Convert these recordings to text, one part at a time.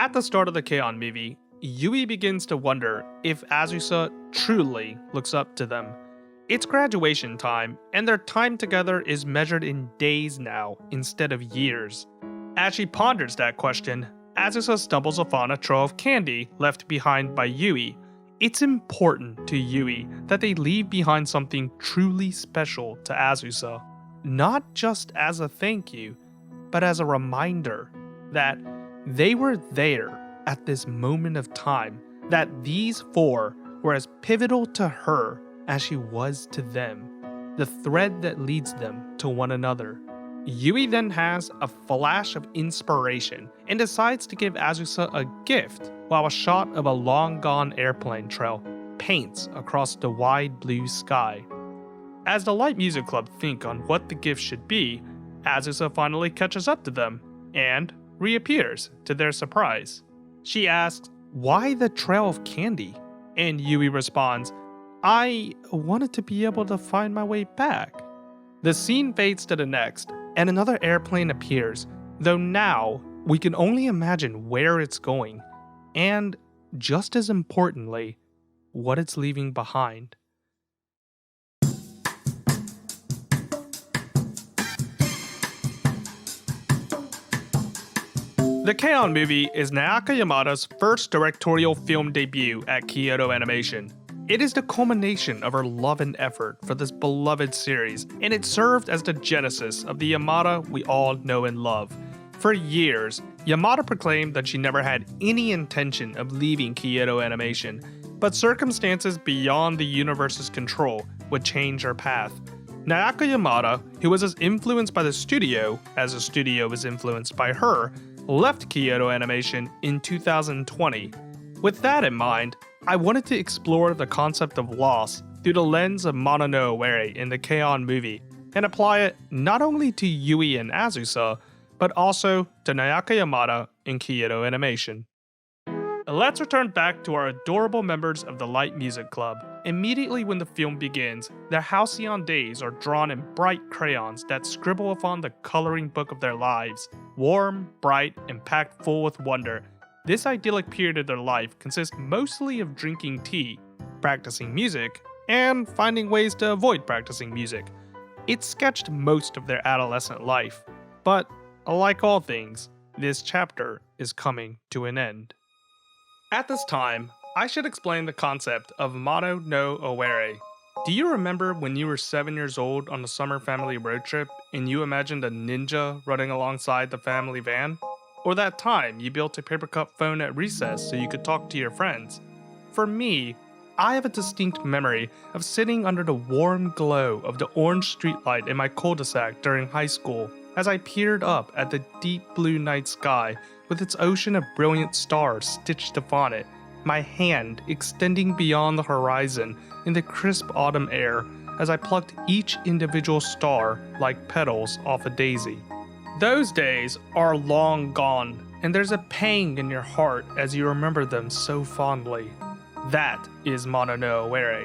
At the start of the K-On! Movie, Yui begins to wonder if Azusa truly looks up to them. It's graduation time, and their time together is measured in days now instead of years. As she ponders that question, Azusa stumbles upon a trail of candy left behind by Yui. It's important to Yui that they leave behind something truly special to Azusa, not just as a thank you, but as a reminder that they were there at this moment of time, that these four were as pivotal to her as she was to them, the thread that leads them to one another. Yui then has a flash of inspiration and decides to give Azusa a gift while a shot of a long-gone airplane trail paints across the wide blue sky. As the Light Music Club think on what the gift should be, Azusa finally catches up to them and reappears to their surprise. She asks, "Why the trail of candy?" And Yui responds, "I wanted to be able to find my way back." The scene fades to the next, and another airplane appears, though now we can only imagine where it's going, and, just as importantly, what it's leaving behind. The K-On! Movie is Naoko Yamada's first directorial film debut at Kyoto Animation. It is the culmination of her love and effort for this beloved series, and it served as the genesis of the Yamada we all know and love. For years, Yamada proclaimed that she never had any intention of leaving Kyoto Animation, but circumstances beyond the universe's control would change her path. Naoko Yamada, who was as influenced by the studio as the studio was influenced by her, left Kyoto Animation in 2020. With that in mind, I wanted to explore the concept of loss through the lens of Mana no Aware in the K-On! Movie, and apply it not only to Yui and Azusa, but also to Naoko Yamada in Kyoto Animation. Let's return back to our adorable members of the Light Music Club. Immediately when the film begins, their halcyon days are drawn in bright crayons that scribble upon the coloring book of their lives. Warm, bright, and packed full with wonder, this idyllic period of their life consists mostly of drinking tea, practicing music, and finding ways to avoid practicing music. It sketched most of their adolescent life, but like all things, this chapter is coming to an end. At this time, I should explain the concept of Mana no Aware. Do you remember when you were 7 years old on a summer family road trip and you imagined a ninja running alongside the family van? Or that time you built a paper cup phone at recess so you could talk to your friends? For me, I have a distinct memory of sitting under the warm glow of the orange streetlight in my cul-de-sac during high school as I peered up at the deep blue night sky with its ocean of brilliant stars stitched upon it, my hand extending beyond the horizon in the crisp autumn air as I plucked each individual star like petals off a daisy. Those days are long gone, and there's a pang in your heart as you remember them so fondly. That is Mana no Aware.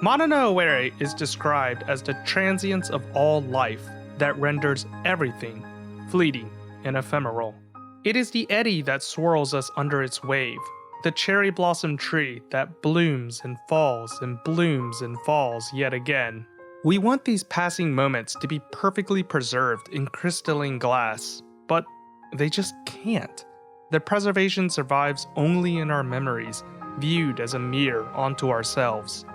Mana no Aware is described as the transience of all life that renders everything fleeting and ephemeral. It is the eddy that swirls us under its wave, the cherry blossom tree that blooms and falls and blooms and falls yet again. We want these passing moments to be perfectly preserved in crystalline glass, but they just can't. Their preservation survives only in our memories, viewed as a mirror onto ourselves.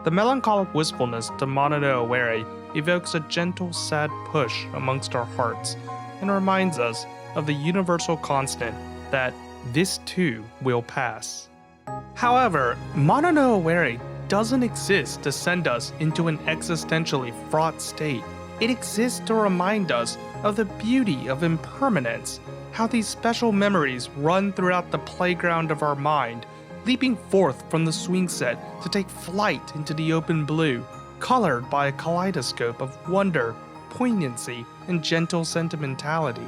The melancholic wistfulness to Mana no Aware evokes a gentle, sad push amongst our hearts and reminds us of the universal constant that this too will pass. However, Mana no Aware doesn't exist to send us into an existentially fraught state. It exists to remind us of the beauty of impermanence, how these special memories run throughout the playground of our mind, leaping forth from the swing set to take flight into the open blue, colored by a kaleidoscope of wonder, poignancy, and gentle sentimentality.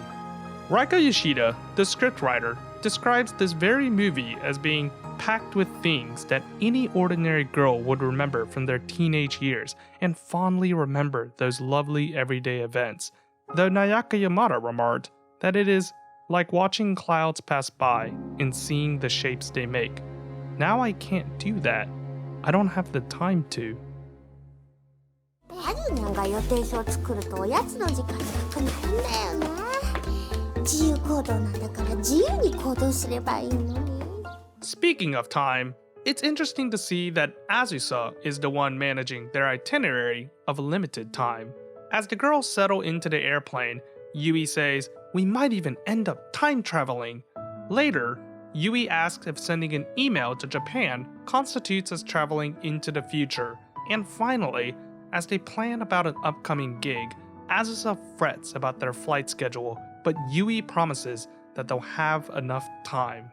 Reika Yoshida, the scriptwriter, describes this very movie as being packed with things that any ordinary girl would remember from their teenage years and fondly remember those lovely everyday events, though Naoko Yamada remarked that it is like watching clouds pass by and seeing the shapes they make. Now I can't do that. I don't have the time to. アズニャンが予定表作るとおやつの時間なくなるんだよな。自由行動なんだから自由に行動すればいいのに。Speaking of time, it's interesting to see that Azusa is the one managing their itinerary of limited time. As the girls settle into the airplane, Yui says, "We might even end up time traveling." Later, Yui asks if sending an email to Japan constitutes as traveling into the future. And finally, as they plan about an upcoming gig, Azusa frets about their flight schedule, but Yui promises that they'll have enough time.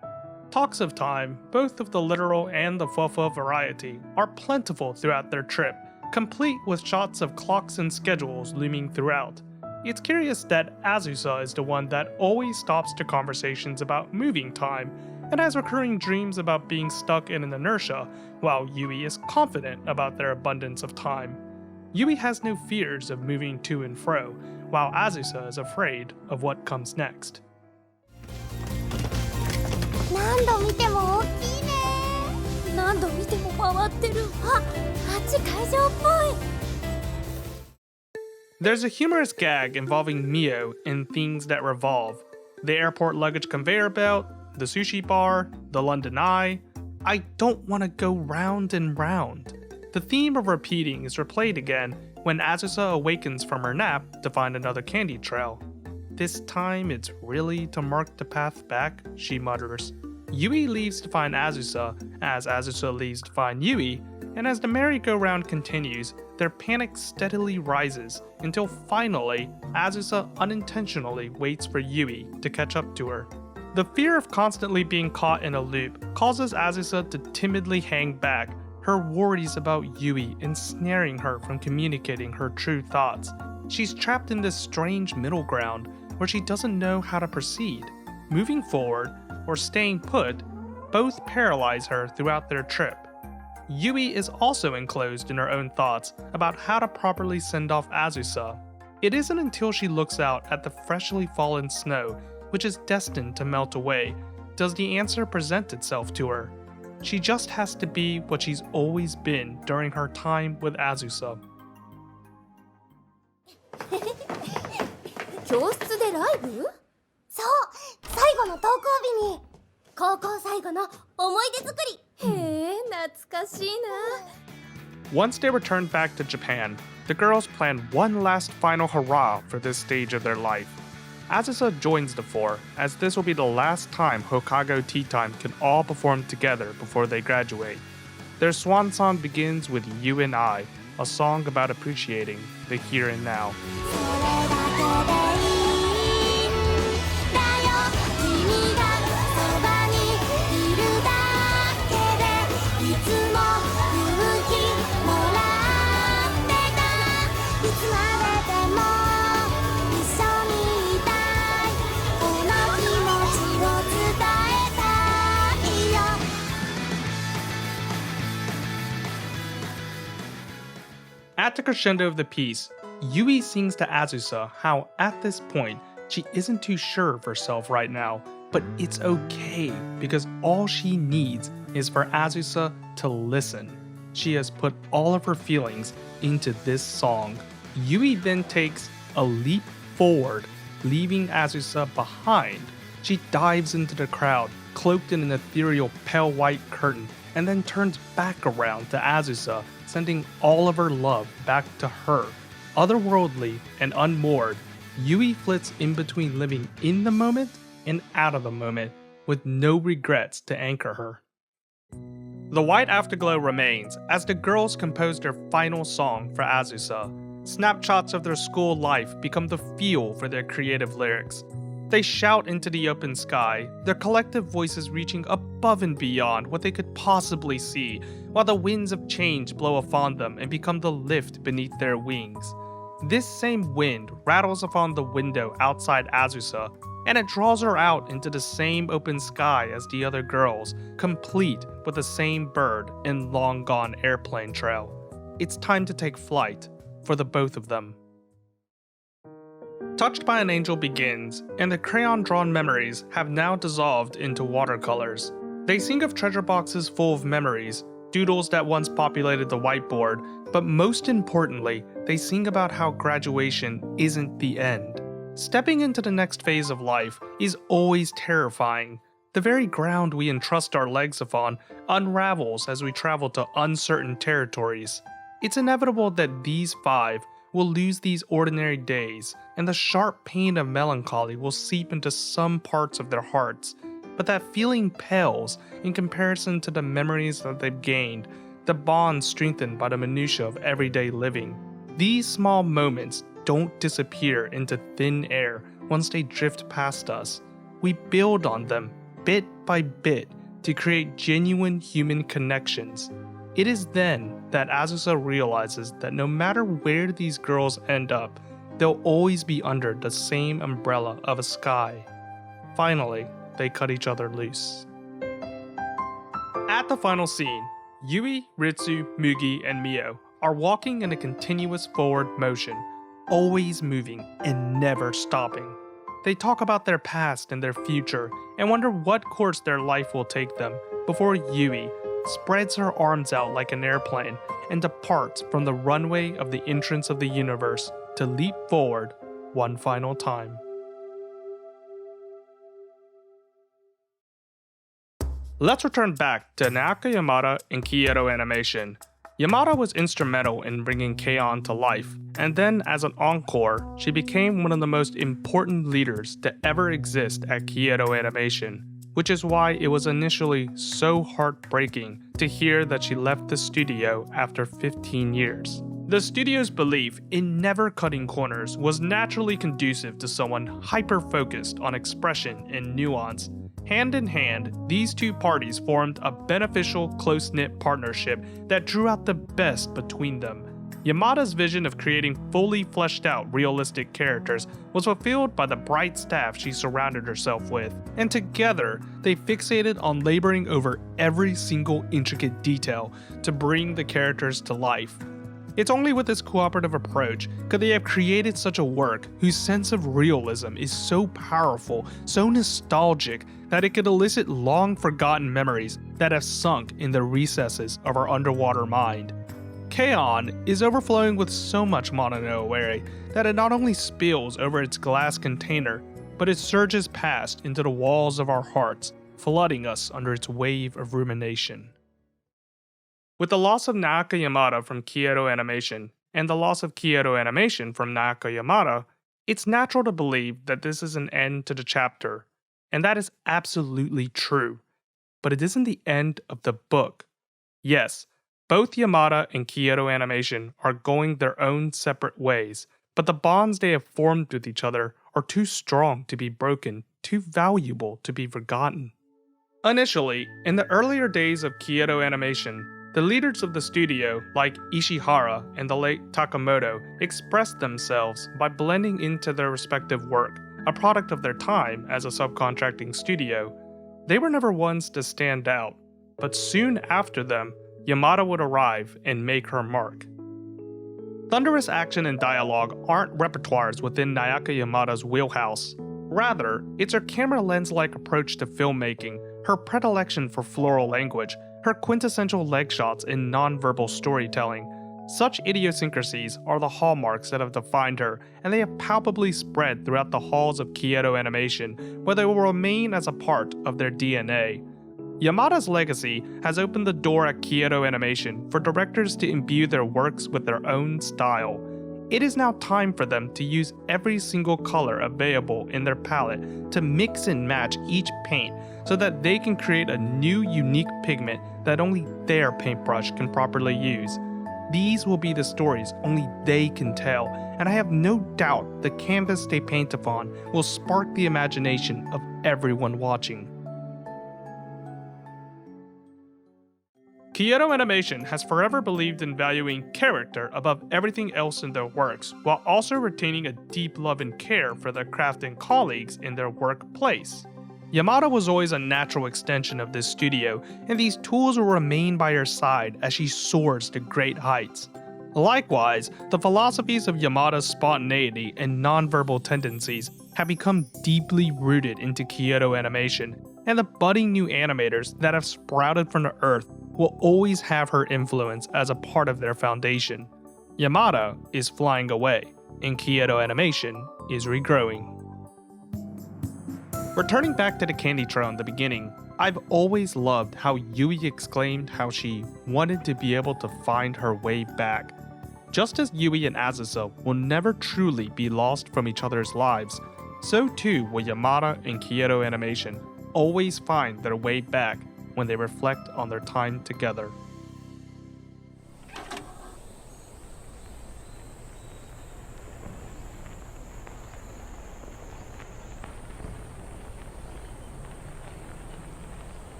Talks of time, both of the literal and the fufu variety, are plentiful throughout their trip, complete with shots of clocks and schedules looming throughout. It's curious that Azusa is the one that always stops the conversations about moving time, and has recurring dreams about being stuck in an inertia, while Yui is confident about their abundance of time. Yui has no fears of moving to and fro, while Azusa is afraid of what comes next. 何度見ても大きいね。何度見ても回ってる。あっち会場っぽい。There's a humorous gag involving Mio in things that revolve. The airport luggage conveyor belt, the sushi bar, the London Eye. I don't want to go round and round. The theme of repeating is replayed again when Azusa awakens from her nap to find another candy trail. This time it's really to mark the path back, she mutters. Yui leaves to find Azusa, as Azusa leaves to find Yui, and as the merry-go-round continues, their panic steadily rises until finally, Azusa unintentionally waits for Yui to catch up to her. The fear of constantly being caught in a loop causes Azusa to timidly hang back, her worries about Yui ensnaring her from communicating her true thoughts. She's trapped in this strange middle ground where she doesn't know how to proceed. Moving forward, or staying put, both paralyze her throughout their trip. Yui is also enclosed in her own thoughts about how to properly send off Azusa. It isn't until she looks out at the freshly fallen snow, which is destined to melt away, does the answer present itself to her. She just has to be what she's always been during her time with Azusa. 教室でライブ？そう、最後の登校日に高校最後の思い出作り。へえ、懐かしいな。Once they return back to Japan, the girls plan one last final hurrah for this stage of their life. Azusa joins the four, as this will be the last time Hokago Tea Time can all perform together before they graduate. Their swan song begins with You and I, a song about appreciating the here and now. At the crescendo of the piece, Yui sings to Azusa how at this point she isn't too sure of herself right now, but it's okay because all she needs is for Azusa to listen. She has put all of her feelings into this song. Yui then takes a leap forward, leaving Azusa behind. She dives into the crowd, cloaked in an ethereal pale white curtain, and then turns back around to Azusa, sending all of her love back to her. Otherworldly and unmoored, Yui flits in between living in the moment and out of the moment, with no regrets to anchor her. The white afterglow remains as the girls compose their final song for Azusa. Snapshots of their school life become the fuel for their creative lyrics. They shout into the open sky, their collective voices reaching above and beyond what they could possibly see, while the winds of change blow upon them and become the lift beneath their wings. This same wind rattles upon the window outside Azusa, and it draws her out into the same open sky as the other girls, complete with the same bird and long-gone airplane trail. It's time to take flight for the both of them. Touched by an Angel begins, and the crayon-drawn memories have now dissolved into watercolors. They sing of treasure boxes full of memories, doodles that once populated the whiteboard, but most importantly, they sing about how graduation isn't the end. Stepping into the next phase of life is always terrifying. The very ground we entrust our legs upon unravels as we travel to uncertain territories. It's inevitable that these five will lose these ordinary days, and the sharp pain of melancholy will seep into some parts of their hearts, but that feeling pales in comparison to the memories that they've gained, the bonds strengthened by the minutiae of everyday living. These small moments don't disappear into thin air once they drift past us. We build on them, bit by bit, to create genuine human connections. It is then that Azusa realizes that no matter where these girls end up, they'll always be under the same umbrella of a sky. Finally, they cut each other loose. At the final scene, Yui, Ritsu, Mugi, and Mio are walking in a continuous forward motion, always moving and never stopping. They talk about their past and their future and wonder what course their life will take them before Yui spreads her arms out like an airplane and departs from the runway of the entrance of the universe to leap forward one final time. Let's return back to Naoko Yamada and Kyoto Animation. Yamada was instrumental in bringing K-On! To life, and then as an encore, she became one of the most important leaders to ever exist at Kyoto Animation, which is why it was initially so heartbreaking to hear that she left the studio after 15 years. The studio's belief in never cutting corners was naturally conducive to someone hyper-focused on expression and nuance. Hand in hand, these two parties formed a beneficial, close-knit partnership that drew out the best between them. Yamada's vision of creating fully fleshed out realistic characters was fulfilled by the bright staff she surrounded herself with, and together they fixated on laboring over every single intricate detail to bring the characters to life. It's only with this cooperative approach could they have created such a work whose sense of realism is so powerful, so nostalgic, that it could elicit long-forgotten memories that have sunk in the recesses of our underwater mind. K-On! Is overflowing with so much Mono no Aware that it not only spills over its glass container, but it surges past into the walls of our hearts, flooding us under its wave of rumination. With the loss of Naoko Yamada from Kyoto Animation, and the loss of Kyoto Animation from Naoko Yamada, it's natural to believe that this is an end to the chapter, and that is absolutely true. But it isn't the end of the book. Yes, both Yamada and Kyoto Animation are going their own separate ways, but the bonds they have formed with each other are too strong to be broken, too valuable to be forgotten. Initially, in the earlier days of Kyoto Animation, the leaders of the studio, like Ishihara and the late Takamoto, expressed themselves by blending into their respective work, a product of their time as a subcontracting studio. They were never ones to stand out, but soon after them, Yamada would arrive and make her mark. Thunderous action and dialogue aren't repertoires within Naoko Yamada's wheelhouse. Rather, it's her camera lens-like approach to filmmaking, her predilection for floral language, her quintessential leg shots in non-verbal storytelling. Such idiosyncrasies are the hallmarks that have defined her, and they have palpably spread throughout the halls of Kyoto Animation, where they will remain as a part of their DNA. Yamada's legacy has opened the door at Kyoto Animation for directors to imbue their works with their own style. It is now time for them to use every single color available in their palette to mix and match each paint so that they can create a new unique pigment that only their paintbrush can properly use. These will be the stories only they can tell, and I have no doubt the canvas they paint upon will spark the imagination of everyone watching. Kyoto Animation has forever believed in valuing character above everything else in their works, while also retaining a deep love and care for their craft and colleagues in their workplace. Yamada was always a natural extension of this studio, and these tools will remain by her side as she soars to great heights. Likewise, the philosophies of Yamada's spontaneity and nonverbal tendencies have become deeply rooted into Kyoto Animation, and the budding new animators that have sprouted from the earth will always have her influence as a part of their foundation. Yamada is flying away, and Kyoto Animation is regrowing. Returning back to the candy trail in the beginning, I've always loved how Yui exclaimed how she wanted to be able to find her way back. Just as Yui and Azusa will never truly be lost from each other's lives, so too will Yamada and Kyoto Animation always find their way back when they reflect on their time together.